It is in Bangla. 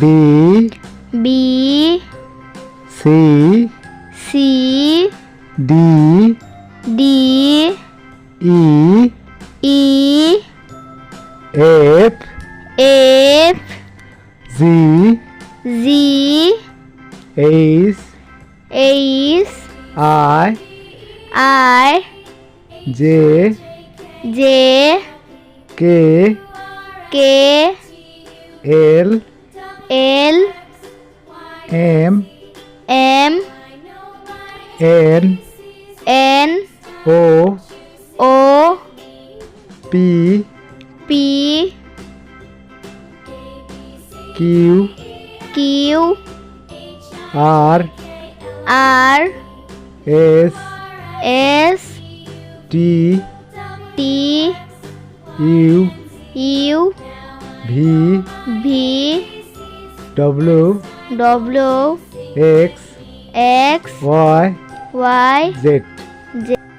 B B C C D D E E F F G Z H H I I J J K K L L M M N N O O P P Q Q R R S S T T U U V V W W X X Y Y Z